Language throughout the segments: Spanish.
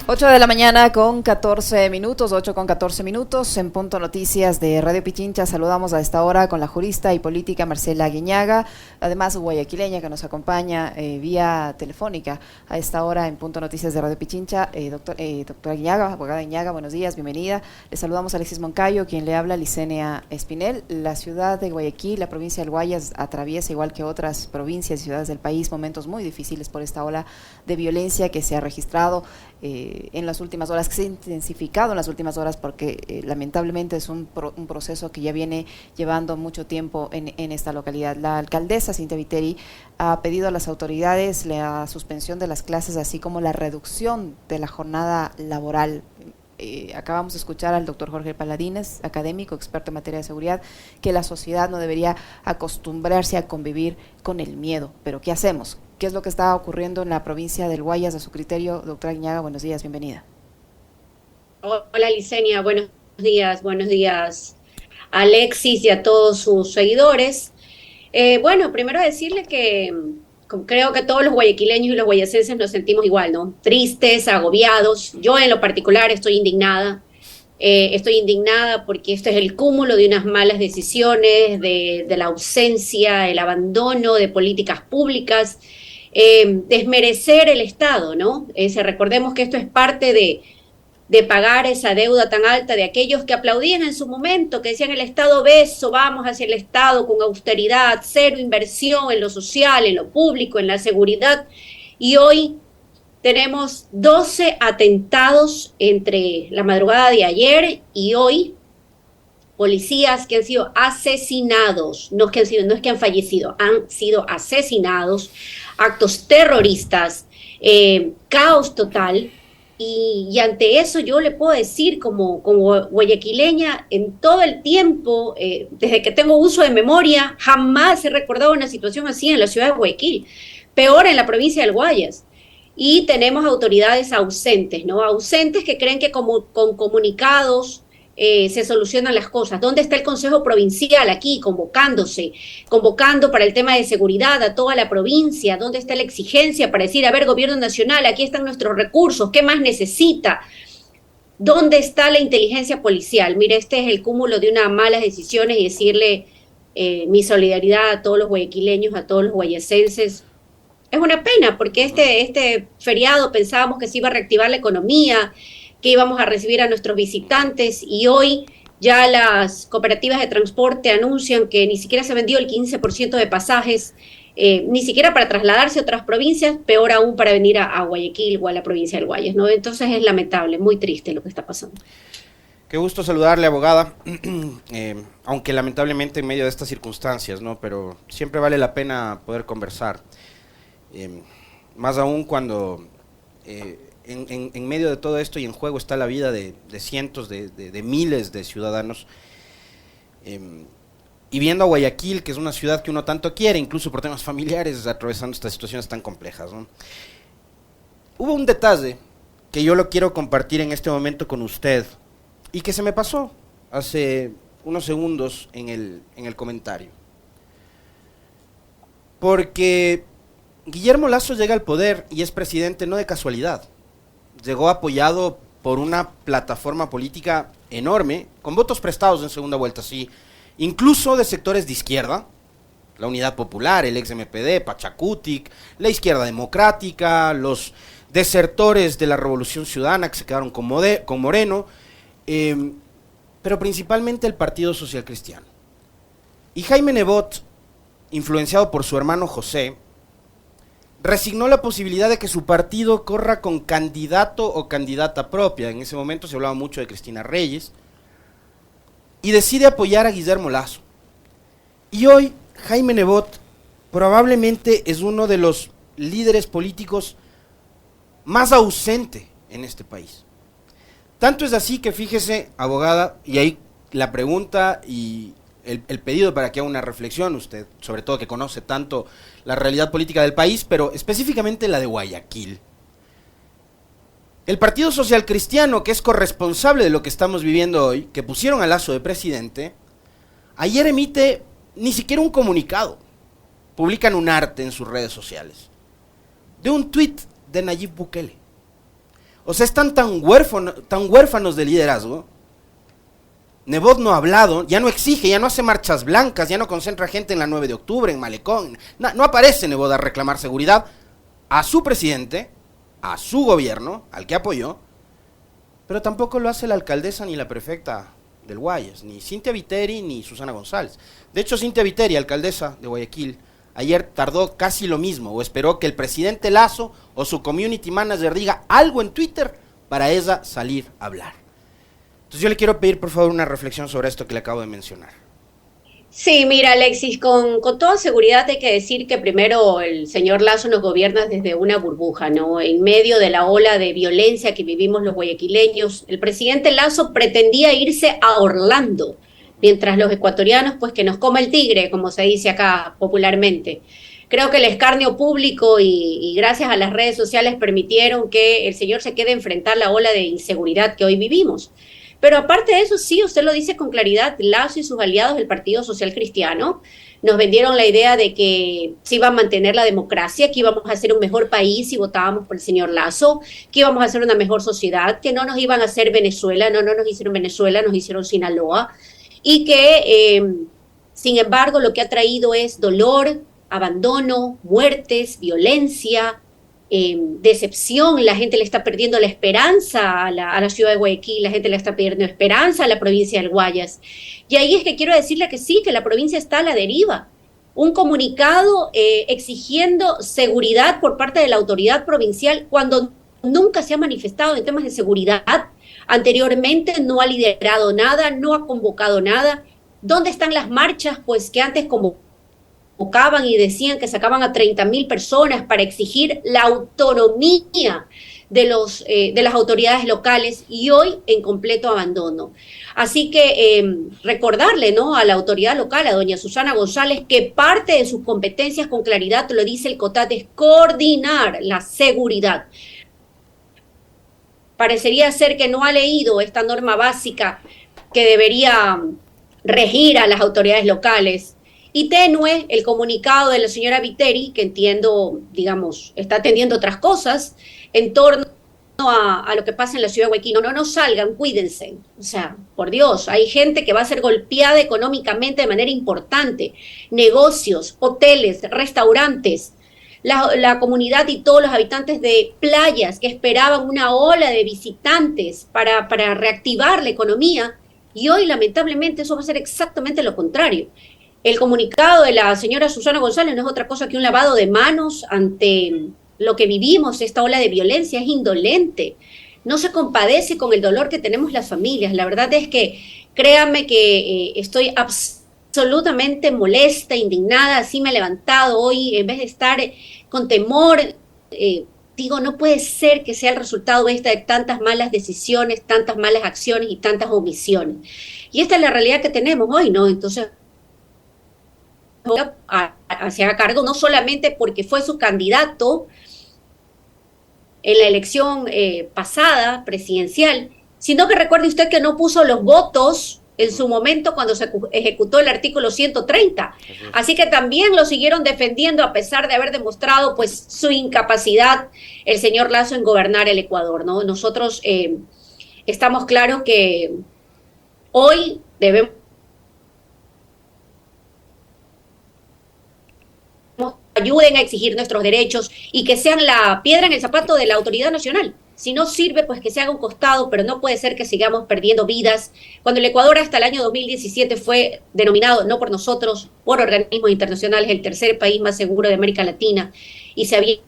8 de la mañana con 14 minutos, 8 con 14 minutos, en Punto Noticias de Radio Pichincha. Saludamos a esta hora con la jurista y política Marcela Guiñaga, además guayaquileña, que nos acompaña vía telefónica a esta hora en Punto Noticias de Radio Pichincha. Doctora Guiñaga, abogada Guiñaga, buenos días, bienvenida. Le saludamos a Alexis Moncayo, quien le habla, Licenia Espinel. La ciudad de Guayaquil, la provincia del Guayas, atraviesa, igual que otras provincias y ciudades del país, momentos muy difíciles por esta ola de violencia que se ha registrado en las últimas horas, que se ha intensificado en las últimas horas, porque lamentablemente es un proceso que ya viene llevando mucho tiempo en esta localidad. La alcaldesa Cintia Viteri ha pedido a las autoridades la suspensión de las clases, así como la reducción de la jornada laboral. Acabamos de escuchar al doctor Jorge Paladines, académico, experto en materia de seguridad, que la sociedad no debería acostumbrarse a convivir con el miedo. Pero ¿qué hacemos? ¿Qué es lo que está ocurriendo en la provincia del Guayas a su criterio? Doctora Guiñaga, buenos días, bienvenida. Hola Licenia, buenos días Alexis y a todos sus seguidores. Bueno, primero decirle que creo que todos los guayaquileños y los guayacenses nos sentimos igual, ¿no? Tristes, agobiados. Yo en lo particular estoy indignada. Estoy indignada porque esto es el cúmulo de unas malas decisiones, de la ausencia, el abandono de políticas públicas, desmerecer el Estado, ¿no? Recordemos que esto es parte de pagar esa deuda tan alta de aquellos que aplaudían en su momento, que decían el Estado obeso, vamos hacia el Estado con austeridad, cero inversión en lo social, en lo público, en la seguridad, y hoy tenemos 12 atentados entre la madrugada de ayer y hoy, policías que han sido asesinados, no es que han fallecido, han sido asesinados, actos terroristas, caos total. Y ante eso yo le puedo decir como guayaquileña, en todo el tiempo, desde que tengo uso de memoria, jamás he recordado una situación así en la ciudad de Guayaquil, peor en la provincia del Guayas. Y tenemos autoridades ausentes, ¿no? Ausentes que creen que con comunicados se solucionan las cosas. ¿Dónde está el Consejo Provincial aquí convocando para el tema de seguridad a toda la provincia? ¿Dónde está la exigencia para decir, a ver, Gobierno Nacional, aquí están nuestros recursos, ¿qué más necesita? ¿Dónde está la inteligencia policial? Mire, este es el cúmulo de unas malas decisiones y decirle mi solidaridad a todos los guayaquileños, a todos los guayacenses. Es una pena porque este feriado pensábamos que se iba a reactivar la economía, que íbamos a recibir a nuestros visitantes y hoy ya las cooperativas de transporte anuncian que ni siquiera se vendió el 15% de pasajes, ni siquiera para trasladarse a otras provincias, peor aún para venir a Guayaquil o a la provincia del Guayas, ¿no? Entonces es lamentable, muy triste lo que está pasando. Qué gusto saludarle, abogada, aunque lamentablemente en medio de estas circunstancias, ¿no? Pero siempre vale la pena poder conversar, más aún cuando en medio de todo esto y en juego está la vida de cientos, de miles de ciudadanos, y viendo a Guayaquil, que es una ciudad que uno tanto quiere, incluso por temas familiares, atravesando estas situaciones tan complejas, ¿no? Hubo un detalle que yo lo quiero compartir en este momento con usted, y que se me pasó hace unos segundos en el comentario. Porque Guillermo Lasso llega al poder y es presidente no de casualidad. Llegó apoyado por una plataforma política enorme, con votos prestados en segunda vuelta, sí, incluso de sectores de izquierda, la Unidad Popular, el ex-MPD, Pachacutic, la izquierda democrática, los desertores de la Revolución Ciudadana que se quedaron con Moreno, pero principalmente el Partido Social Cristiano. Y Jaime Nebot, influenciado por su hermano José, resignó la posibilidad de que su partido corra con candidato o candidata propia. En ese momento se hablaba mucho de Cristina Reyes, y decide apoyar a Guillermo Lasso. Y hoy Jaime Nebot probablemente es uno de los líderes políticos más ausente en este país. Tanto es así que fíjese, abogada, y ahí la pregunta y el pedido para que haga una reflexión, usted, sobre todo que conoce tanto la realidad política del país, pero específicamente la de Guayaquil. El Partido Social Cristiano, que es corresponsable de lo que estamos viviendo hoy, que pusieron a Lasso de presidente, ayer emite ni siquiera un comunicado. Publican un arte en sus redes sociales de un tuit de Nayib Bukele. O sea, están tan huérfanos de liderazgo. Nebot no ha hablado, ya no exige, ya no hace marchas blancas, ya no concentra gente en la 9 de octubre, en Malecón. No aparece Nebot a reclamar seguridad a su presidente, a su gobierno, al que apoyó, pero tampoco lo hace la alcaldesa ni la prefecta del Guayas, ni Cintia Viteri ni Susana González. De hecho, Cintia Viteri, alcaldesa de Guayaquil, ayer tardó casi lo mismo, o esperó que el presidente Lazo o su community manager diga algo en Twitter para ella salir a hablar. Entonces yo le quiero pedir, por favor, una reflexión sobre esto que le acabo de mencionar. Sí, mira, Alexis, con toda seguridad hay que decir que primero el señor Lazo nos gobierna desde una burbuja, ¿no? En medio de la ola de violencia que vivimos los guayaquileños, el presidente Lazo pretendía irse a Orlando, mientras los ecuatorianos, pues que nos coma el tigre, como se dice acá popularmente. Creo que el escarnio público y gracias a las redes sociales permitieron que el señor se quede a enfrentar la ola de inseguridad que hoy vivimos. Pero aparte de eso, sí, usted lo dice con claridad, Lazo y sus aliados del Partido Social Cristiano nos vendieron la idea de que se iba a mantener la democracia, que íbamos a hacer un mejor país si votábamos por el señor Lazo, que íbamos a hacer una mejor sociedad, que no nos iban a hacer Venezuela, no nos hicieron Venezuela, nos hicieron Sinaloa, y que, sin embargo, lo que ha traído es dolor, abandono, muertes, violencia, decepción. La gente le está perdiendo la esperanza a la ciudad de Guayaquil, la gente le está perdiendo esperanza a la provincia del Guayas. Y ahí es que quiero decirle que sí, que la provincia está a la deriva. Un comunicado exigiendo seguridad por parte de la autoridad provincial cuando nunca se ha manifestado en temas de seguridad. Anteriormente no ha liderado nada, no ha convocado nada. ¿Dónde están las marchas? Pues que antes convocaban y decían que sacaban a 30.000 personas para exigir la autonomía de las autoridades locales, y hoy en completo abandono. Así que recordarle, ¿no?, a la autoridad local, a doña Susana González, que parte de sus competencias, con claridad lo dice el COTAT, es coordinar la seguridad. Parecería ser que no ha leído esta norma básica que debería regir a las autoridades locales. Y tenue el comunicado de la señora Viteri, que entiendo, digamos, está atendiendo otras cosas en torno a lo que pasa en la ciudad de Guayaquil. No salgan, cuídense. O sea, por Dios, hay gente que va a ser golpeada económicamente de manera importante. Negocios, hoteles, restaurantes, la comunidad y todos los habitantes de playas que esperaban una ola de visitantes para reactivar la economía. Y hoy, lamentablemente, eso va a ser exactamente lo contrario. El comunicado de la señora Susana González no es otra cosa que un lavado de manos ante lo que vivimos, esta ola de violencia. Es indolente, no se compadece con el dolor que tenemos las familias. La verdad es que, créanme que estoy absolutamente molesta, indignada, así me he levantado hoy, en vez de estar con temor, digo, no puede ser que sea el resultado de tantas malas decisiones, tantas malas acciones y tantas omisiones. Y esta es la realidad que tenemos hoy, ¿no? Entonces, se haga cargo, no solamente porque fue su candidato en la elección pasada, presidencial, sino que recuerde usted que no puso los votos en su momento cuando se ejecutó el artículo 130. Así que también lo siguieron defendiendo a pesar de haber demostrado pues su incapacidad el señor Lazo en gobernar el Ecuador, ¿no? Nosotros estamos claros que hoy debemos ayuden a exigir nuestros derechos y que sean la piedra en el zapato de la autoridad nacional. Si no sirve, pues que se haga un costado, pero no puede ser que sigamos perdiendo vidas. Cuando el Ecuador hasta el año 2017 fue denominado, no por nosotros, por organismos internacionales, el tercer país más seguro de América Latina, y se habían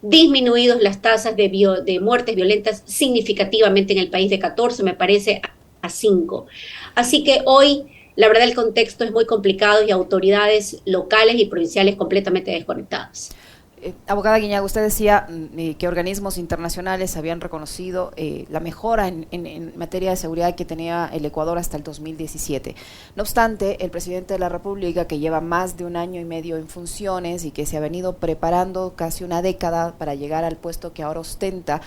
disminuido las tasas de muertes violentas significativamente en el país, de 14, me parece, a 5. Así que hoy, la verdad, el contexto es muy complicado y autoridades locales y provinciales completamente desconectadas. Abogada Guiñaga, usted decía que organismos internacionales habían reconocido la mejora en materia de seguridad que tenía el Ecuador hasta el 2017. No obstante, el presidente de la República, que lleva más de 1 año y medio en funciones y que se ha venido preparando casi una década para llegar al puesto que ahora ostenta,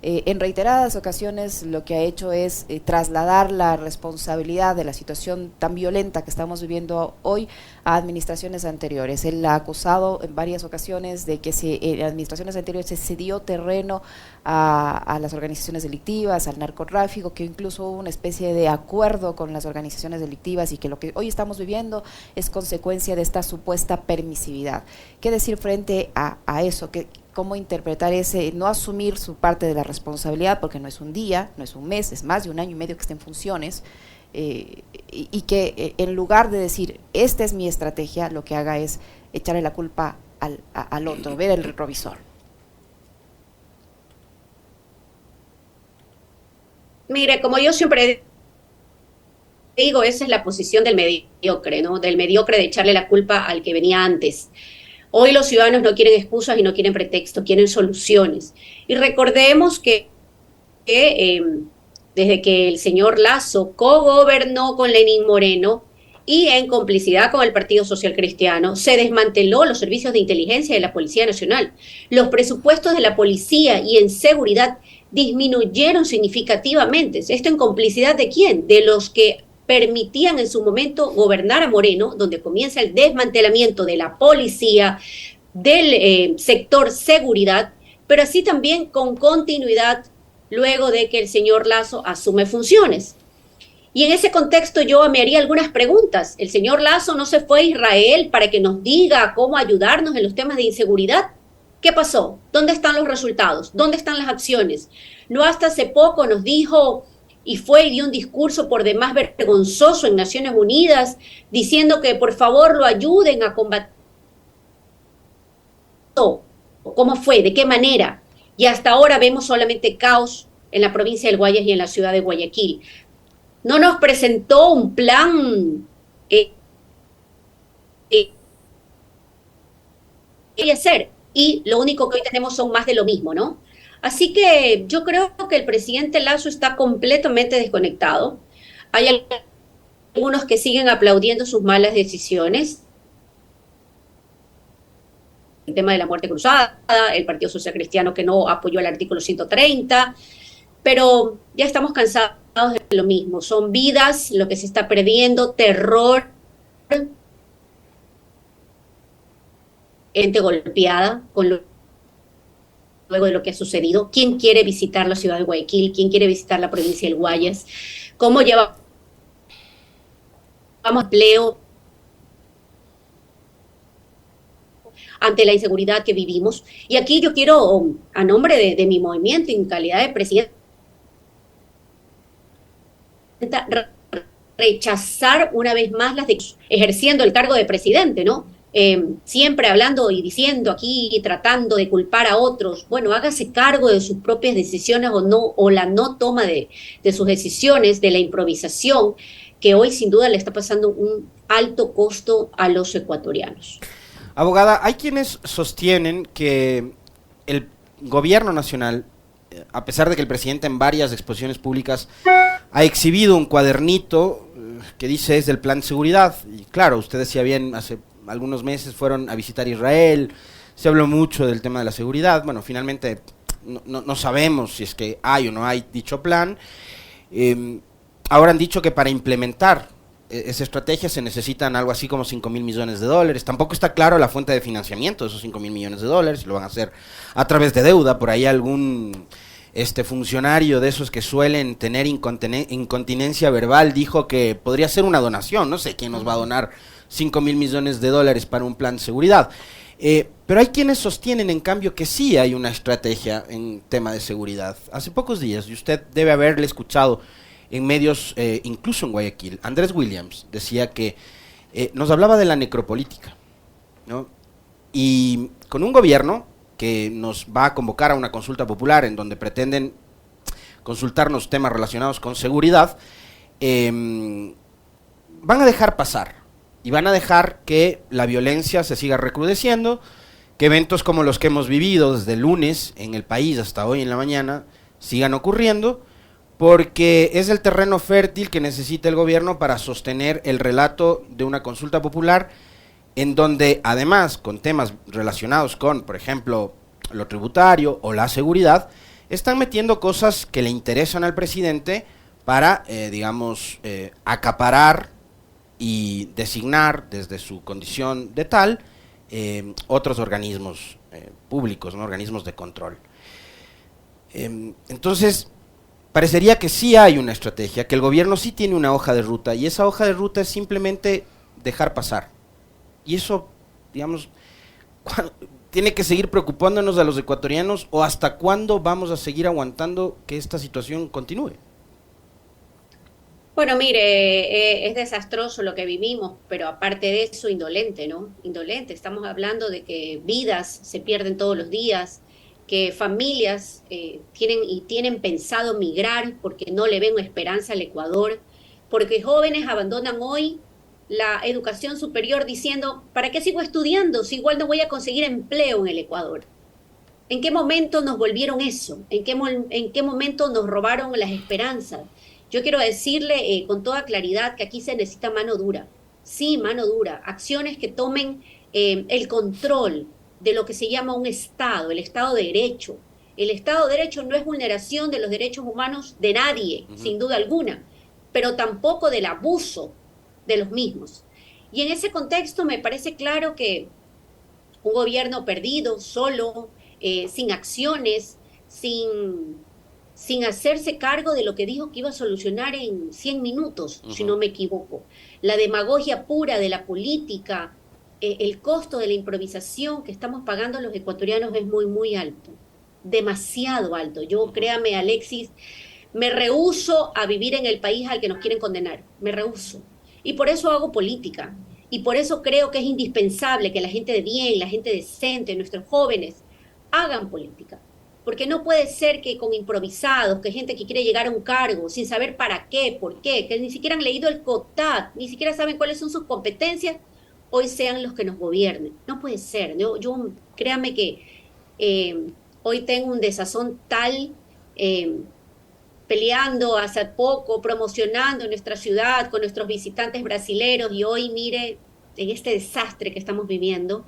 en reiteradas ocasiones lo que ha hecho es trasladar la responsabilidad de la situación tan violenta que estamos viviendo hoy a administraciones anteriores. Él ha acusado en varias ocasiones de que en administraciones anteriores se cedió terreno a las organizaciones delictivas, al narcotráfico, que incluso hubo una especie de acuerdo con las organizaciones delictivas y que lo que hoy estamos viviendo es consecuencia de esta supuesta permisividad. ¿Qué decir frente a eso? ¿Cómo interpretar ese, no asumir su parte de la responsabilidad, porque no es un día, no es un mes, es más de un año y medio que está en funciones, y que en lugar de decir, esta es mi estrategia, lo que haga es echarle la culpa al otro, ver el retrovisor? Mire, como yo siempre digo, esa es la posición del mediocre, ¿no? Del mediocre de echarle la culpa al que venía antes. Hoy los ciudadanos no quieren excusas y no quieren pretextos, quieren soluciones. Y recordemos que desde que el señor Lasso cogobernó con Lenín Moreno y en complicidad con el Partido Social Cristiano, se desmanteló los servicios de inteligencia de la Policía Nacional. Los presupuestos de la policía y en seguridad disminuyeron significativamente. ¿Esto en complicidad de quién? De los que permitían en su momento gobernar a Moreno, donde comienza el desmantelamiento de la policía, del sector seguridad, pero así también con continuidad luego de que el señor Lasso asume funciones. Y en ese contexto yo me haría algunas preguntas. ¿El señor Lasso no se fue a Israel para que nos diga cómo ayudarnos en los temas de inseguridad? ¿Qué pasó? ¿Dónde están los resultados? ¿Dónde están las acciones? No hasta hace poco nos dijo y fue y dio un discurso por demás vergonzoso en Naciones Unidas, diciendo que por favor lo ayuden a combatir. ¿Cómo fue? ¿De qué manera? Y hasta ahora vemos solamente caos en la provincia del Guayas y en la ciudad de Guayaquil. No nos presentó un plan hacer, y lo único que hoy tenemos son más de lo mismo, ¿no? Así que yo creo que el presidente Lasso está completamente desconectado. Hay algunos que siguen aplaudiendo sus malas decisiones. El tema de la muerte cruzada, el Partido Social Cristiano que no apoyó el artículo 130, pero ya estamos cansados de lo mismo. Son vidas, lo que se está perdiendo, terror, gente golpeada luego de lo que ha sucedido. ¿Quién quiere visitar la ciudad de Guayaquil? ¿Quién quiere visitar la provincia del Guayas? ¿Cómo llevamos empleo ante la inseguridad que vivimos? Y aquí yo quiero, a nombre de mi movimiento, en calidad de presidenta, rechazar una vez más ejerciendo el cargo de presidente, ¿no? Siempre hablando y diciendo aquí y tratando de culpar a otros. Bueno, hágase cargo de sus propias decisiones o la no toma de sus decisiones, de la improvisación, que hoy sin duda le está pasando un alto costo a los ecuatorianos. Abogada, hay quienes sostienen que el gobierno nacional, a pesar de que el presidente en varias exposiciones públicas ha exhibido un cuadernito que dice es del plan de seguridad, y claro, usted decía bien, hace algunos meses fueron a visitar Israel, se habló mucho del tema de la seguridad, bueno, finalmente no sabemos si es que hay o no hay dicho plan. Ahora han dicho que para implementar esa estrategia se necesitan algo así como 5.000 millones de dólares. Tampoco está claro la fuente de financiamiento de esos 5.000 millones de dólares, si lo van a hacer a través de deuda. Por ahí algún funcionario de esos que suelen tener incontinencia verbal dijo que podría ser una donación. No sé quién nos va a donar 5.000 millones de dólares para un plan de seguridad. Pero hay quienes sostienen, en cambio, que sí hay una estrategia en tema de seguridad. Hace pocos días, y usted debe haberle escuchado en medios, incluso en Guayaquil, Andrés Williams decía que nos hablaba de la necropolítica, ¿no? Y con un gobierno que nos va a convocar a una consulta popular en donde pretenden consultarnos temas relacionados con seguridad, van a dejar pasar y van a dejar que la violencia se siga recrudeciendo, que eventos como los que hemos vivido desde el lunes en el país hasta hoy en la mañana sigan ocurriendo, porque es el terreno fértil que necesita el gobierno para sostener el relato de una consulta popular en donde, además, con temas relacionados con, por ejemplo, lo tributario o la seguridad, están metiendo cosas que le interesan al presidente para, acaparar y designar desde su condición de tal otros organismos públicos, ¿no? Organismos de control. Entonces, parecería que sí hay una estrategia, que el gobierno sí tiene una hoja de ruta, y esa hoja de ruta es simplemente dejar pasar. Y eso, digamos, tiene que seguir preocupándonos a los ecuatorianos, o hasta cuándo vamos a seguir aguantando que esta situación continúe. Bueno, mire, es desastroso lo que vivimos, pero aparte de eso, indolente, ¿no? Indolente. Estamos hablando de que vidas se pierden todos los días, que familias tienen pensado migrar porque no le ven esperanza al Ecuador, porque jóvenes abandonan hoy la educación superior diciendo, ¿para qué sigo estudiando si igual no voy a conseguir empleo en el Ecuador? ¿En qué momento nos volvieron eso? ¿En qué momento nos robaron las esperanzas? Yo quiero decirle con toda claridad que aquí se necesita mano dura. Sí, mano dura. Acciones que tomen el control de lo que se llama un Estado, el Estado de Derecho. El Estado de Derecho no es vulneración de los derechos humanos de nadie, sin duda alguna, pero tampoco del abuso de los mismos. Y en ese contexto me parece claro que un gobierno perdido, solo, sin acciones, sin hacerse cargo de lo que dijo que iba a solucionar en 100 minutos, si no me equivoco. La demagogia pura de la política, el costo de la improvisación que estamos pagando los ecuatorianos es muy, muy alto, demasiado alto. Yo, créame, Alexis, me rehúso a vivir en el país al que nos quieren condenar, me rehúso. Y por eso hago política, y por eso creo que es indispensable que la gente de bien, la gente decente, nuestros jóvenes, hagan política. Porque no puede ser que con improvisados, que gente que quiere llegar a un cargo sin saber para qué, por qué, que ni siquiera han leído el COTAD, ni siquiera saben cuáles son sus competencias, hoy sean los que nos gobiernen. No puede ser. Yo créame que hoy tengo un desazón tal, peleando hace poco, promocionando nuestra ciudad con nuestros visitantes brasileros, y hoy, mire, en este desastre que estamos viviendo,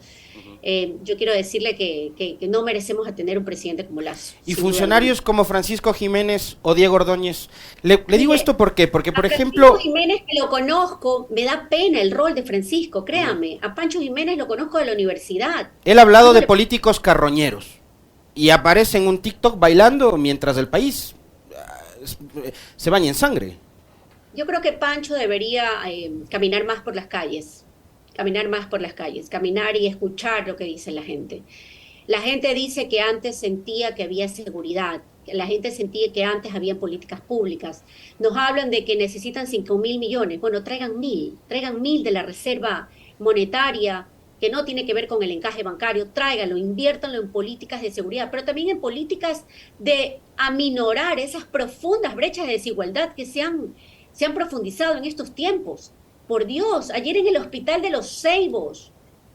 yo quiero decirle que no merecemos a tener un presidente como Lasso. Y funcionarios como Francisco Jiménez o Diego Ordóñez. Le digo esto porque, por ejemplo... Francisco Jiménez, que lo conozco, me da pena el rol de Francisco, créame. A Pancho Jiménez lo conozco de la universidad. Él ha hablado de políticos carroñeros y aparece en un TikTok bailando mientras el país se baña en sangre. Yo creo que Pancho debería caminar más por las calles. Caminar y escuchar lo que dice la gente. La gente dice que antes sentía que había seguridad, la gente sentía que antes había políticas públicas. Nos hablan de que necesitan 5.000 millones. Bueno, traigan 1.000 de la reserva monetaria, que no tiene que ver con el encaje bancario, tráiganlo, inviértanlo en políticas de seguridad, pero también en políticas de aminorar esas profundas brechas de desigualdad que se han profundizado en estos tiempos. Por Dios, ayer en el hospital de Los Ceibos,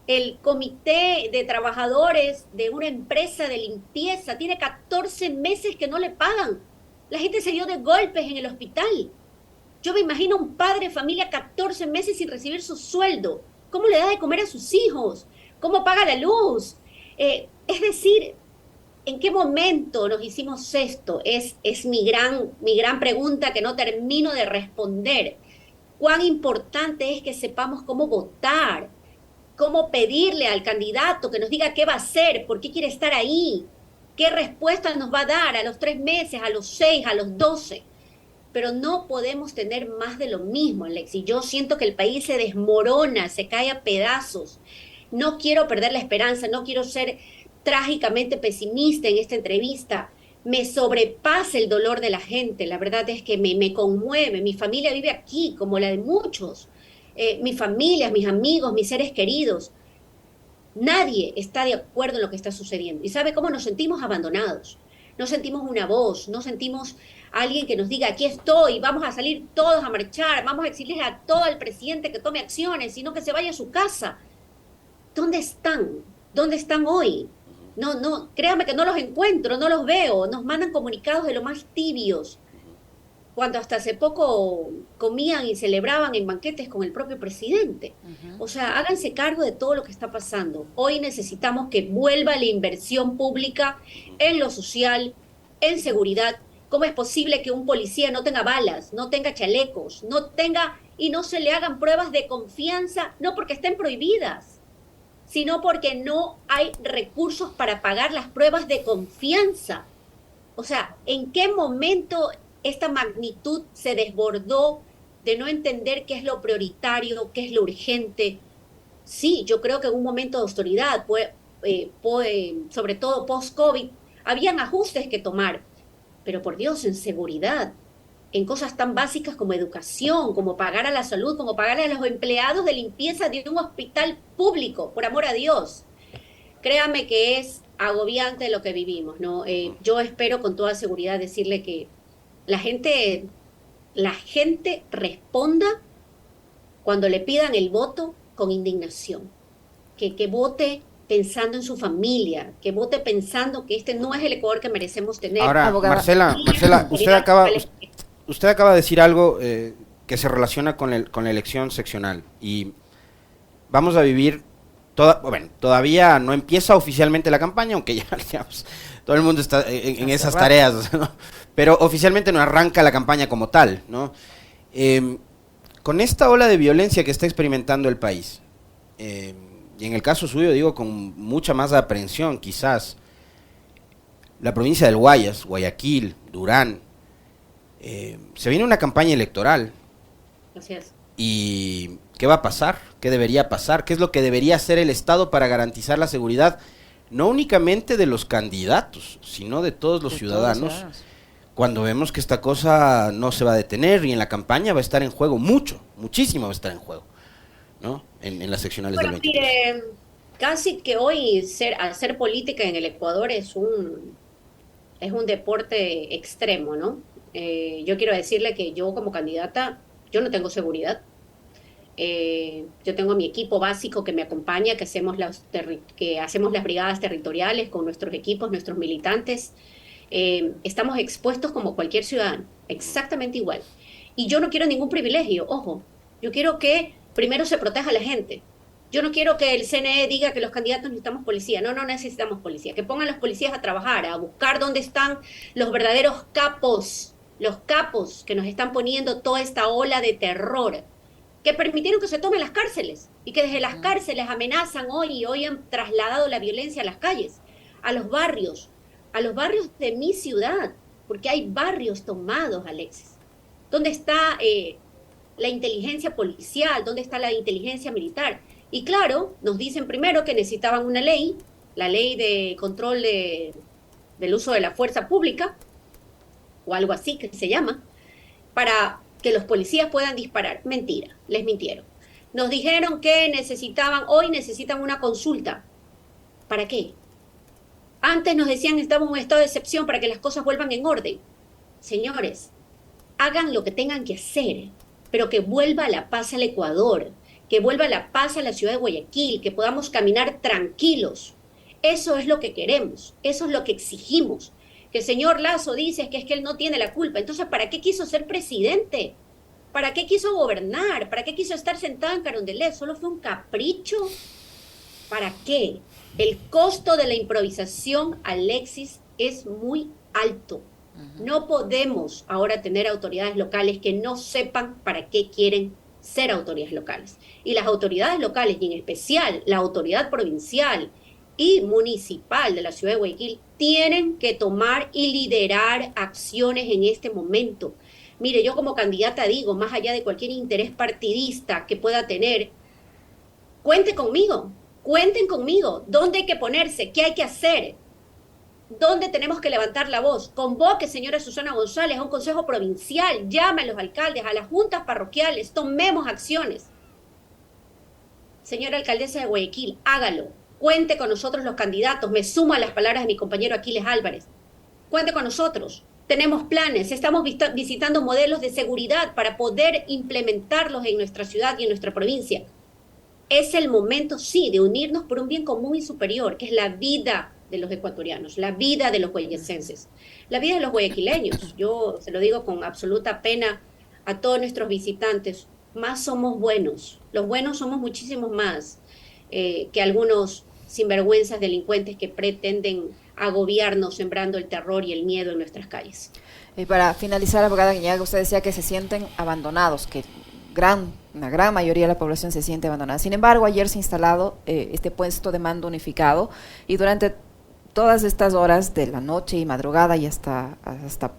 el comité de trabajadores de una empresa de limpieza tiene 14 meses que no le pagan. La gente se dio de golpes en el hospital. Yo me imagino un padre de familia 14 meses sin recibir su sueldo. ¿Cómo le da de comer a sus hijos? ¿Cómo paga la luz? Es decir, ¿en qué momento nos hicimos esto? Es mi gran pregunta que no termino de responder. Cuán importante es que sepamos cómo votar, cómo pedirle al candidato que nos diga qué va a hacer, por qué quiere estar ahí, qué respuesta nos va a dar a los 3 meses, a los 6, a los 12. Pero no podemos tener más de lo mismo, Alexis. Yo siento que el país se desmorona, se cae a pedazos. No quiero perder la esperanza, no quiero ser trágicamente pesimista en esta entrevista. Me sobrepasa el dolor de la gente, la verdad es que me conmueve. Mi familia vive aquí, como la de muchos. Mi familia, mis amigos, mis seres queridos. Nadie está de acuerdo en lo que está sucediendo. ¿Y sabe cómo nos sentimos? Abandonados. No sentimos una voz, no sentimos a alguien que nos diga, aquí estoy, vamos a salir todos a marchar, vamos a exigirle a todo el presidente que tome acciones, sino que se vaya a su casa. ¿Dónde están? ¿Dónde están hoy? No, créame que no los encuentro, no los veo, nos mandan comunicados de lo más tibios, cuando hasta hace poco comían y celebraban en banquetes con el propio presidente. O sea, háganse cargo de todo lo que está pasando. Hoy necesitamos que vuelva la inversión pública en lo social, en seguridad ¿Cómo es posible que un policía no tenga balas, no tenga chalecos, no tenga y no se le hagan pruebas de confianza? No porque estén prohibidas, sino porque no hay recursos para pagar las pruebas de confianza. O sea, ¿en qué momento esta magnitud se desbordó de no entender qué es lo prioritario, qué es lo urgente? Sí, yo creo que en un momento de autoridad, sobre todo post-COVID, habían ajustes que tomar, pero por Dios, en seguridad, en cosas tan básicas como educación, como pagar a la salud, como pagar a los empleados de limpieza de un hospital público, por amor a Dios. Créame que es agobiante lo que vivimos, ¿no? Yo espero con toda seguridad decirle que la gente, la gente responda cuando le pidan el voto con indignación, que vote pensando en su familia, que vote pensando que este no es el Ecuador que merecemos tener. Ahora, Abogada. Marcela, usted acaba de decir algo que se relaciona con la elección seccional y vamos a vivir, todavía no empieza oficialmente la campaña, aunque ya digamos, todo el mundo está en esas tareas, ¿no? Pero oficialmente no arranca la campaña como tal, ¿no? Con esta ola de violencia que está experimentando el país, y en el caso suyo digo con mucha más aprehensión quizás, la provincia del Guayas, Guayaquil, Durán, se viene una campaña electoral. Así es. ¿Y qué va a pasar? ¿Qué debería pasar? ¿Qué es lo que debería hacer el Estado para garantizar la seguridad, no únicamente de los candidatos, sino de todos los ciudadanos? Cuando vemos que esta cosa no se va a detener y en la campaña va a estar en juego muchísimo va a estar en juego, ¿no? En las seccionales del 23. Mire, casi que hoy hacer política en el Ecuador es un deporte extremo, ¿no? Yo quiero decirle que yo como candidata, yo no tengo seguridad. Yo tengo mi equipo básico que me acompaña, que hacemos las brigadas territoriales con nuestros equipos, nuestros militantes. Estamos expuestos como cualquier ciudadano, exactamente igual. Y yo no quiero ningún privilegio, ojo, yo quiero que primero se proteja a la gente. Yo no quiero que el CNE diga que los candidatos necesitamos policía. No, no necesitamos policía. Que pongan los policías a trabajar, a buscar dónde están los verdaderos capos, los capos que nos están poniendo toda esta ola de terror, que permitieron que se tomen las cárceles y que desde las cárceles amenazan hoy han trasladado la violencia a las calles, a los barrios de mi ciudad, porque hay barrios tomados, Alexis. ¿Dónde está la inteligencia policial? ¿Dónde está la inteligencia militar? Y claro, nos dicen primero que necesitaban una ley, la ley de control del uso de la fuerza pública, o algo así que se llama, para que los policías puedan disparar. Mentira, les mintieron. Nos dijeron que hoy necesitan una consulta. ¿Para qué? Antes nos decían que estábamos en un estado de excepción para que las cosas vuelvan en orden. Señores, hagan lo que tengan que hacer, pero que vuelva la paz al Ecuador, que vuelva la paz a la ciudad de Guayaquil, que podamos caminar tranquilos. Eso es lo que queremos, eso es lo que exigimos. Que el señor Lasso dice que es que él no tiene la culpa. Entonces, ¿para qué quiso ser presidente? ¿Para qué quiso gobernar? ¿Para qué quiso estar sentado en Carondelet? ¿Solo fue un capricho? ¿Para qué? El costo de la improvisación, Alexis, es muy alto. No podemos ahora tener autoridades locales que no sepan para qué quieren ser autoridades locales. Y las autoridades locales, y en especial la autoridad provincial y municipal de la ciudad de Guayaquil, tienen que tomar y liderar acciones en este momento. Mire, yo como candidata digo, más allá de cualquier interés partidista que pueda tener, cuenten conmigo. ¿Dónde hay que ponerse? ¿Qué hay que hacer? ¿Dónde tenemos que levantar la voz? Convoque, señora Susana González, a un consejo provincial, llame a los alcaldes, a las juntas parroquiales, tomemos acciones. Señora alcaldesa de Guayaquil, hágalo. Cuente con nosotros los candidatos. Me sumo a las palabras de mi compañero Aquiles Álvarez. Cuente con nosotros. Tenemos planes. Estamos visitando modelos de seguridad para poder implementarlos en nuestra ciudad y en nuestra provincia. Es el momento, sí, de unirnos por un bien común y superior, que es la vida de los ecuatorianos, la vida de los guayacenses, la vida de los guayaquileños. Yo se lo digo con absoluta pena a todos nuestros visitantes. Más somos buenos. Los buenos somos muchísimos más que algunos sinvergüenzas delincuentes que pretenden agobiarnos sembrando el terror y el miedo en nuestras calles. Y para finalizar, abogada Guiñaga, usted decía que se sienten abandonados, que una gran mayoría de la población se siente abandonada. Sin embargo, ayer se ha instalado este puesto de mando unificado y durante todas estas horas de la noche y madrugada y hasta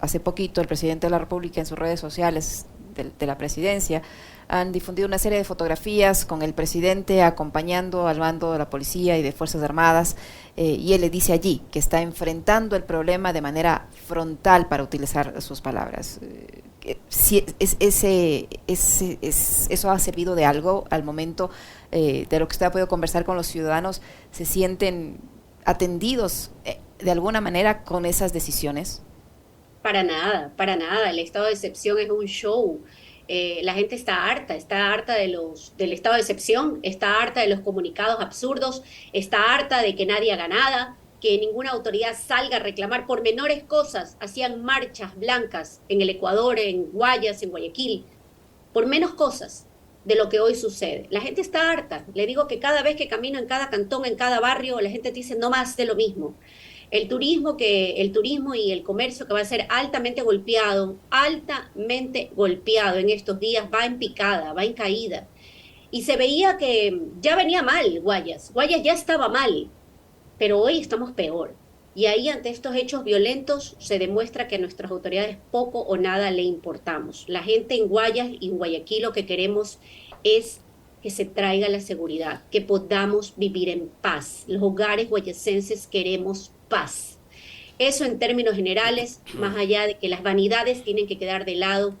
hace poquito el presidente de la República en sus redes sociales de la presidencia han difundido una serie de fotografías con el presidente acompañando al mando de la policía y de Fuerzas Armadas y él le dice allí que está enfrentando el problema de manera frontal, para utilizar sus palabras. Si eso ha servido de algo al momento de lo que usted ha podido conversar con los ciudadanos, ¿se sienten atendidos de alguna manera con esas decisiones? Para nada. El estado de excepción es un show. La gente está harta del estado de excepción, está harta de los comunicados absurdos, está harta de que nadie haga nada, que ninguna autoridad salga a reclamar por menores cosas. Hacían marchas blancas en el Ecuador, en Guayas, en Guayaquil, por menos cosas de lo que hoy sucede. La gente está harta. Le digo que cada vez que camino en cada cantón, en cada barrio, la gente dice no más de lo mismo. El turismo y el comercio que va a ser altamente golpeado en estos días, va en picada, va en caída. Y se veía que ya venía mal Guayas ya estaba mal, pero hoy estamos peor. Y ahí, ante estos hechos violentos, se demuestra que a nuestras autoridades poco o nada le importamos. La gente en Guayas y en Guayaquil lo que queremos es que se traiga la seguridad, que podamos vivir en paz. Los hogares guayacenses queremos paz. Eso en términos generales, más allá de que las vanidades tienen que quedar de lado.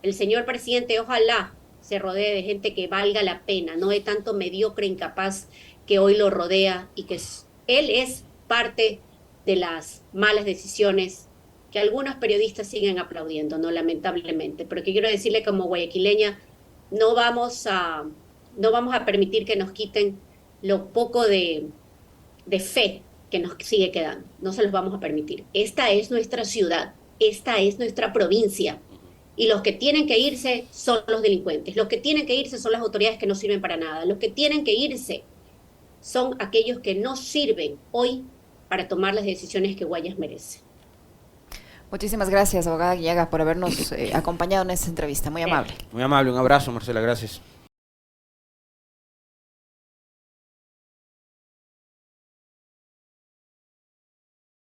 El señor presidente, ojalá se rodee de gente que valga la pena, no de tanto mediocre incapaz que hoy lo rodea y que él es parte de las malas decisiones que algunos periodistas siguen aplaudiendo, no, lamentablemente. Pero que quiero decirle como guayaquileña, no vamos a permitir que nos quiten lo poco de fe que nos sigue quedando. No se los vamos a permitir. Esta es nuestra ciudad, esta es nuestra provincia. Y los que tienen que irse son los delincuentes. Los que tienen que irse son las autoridades que no sirven para nada. Los que tienen que irse son aquellos que no sirven hoy para tomar las decisiones que Guayas merece. Muchísimas gracias, abogada Guiñaga, por habernos acompañado en esta entrevista. Muy amable. Muy amable, un abrazo, Marcela, gracias.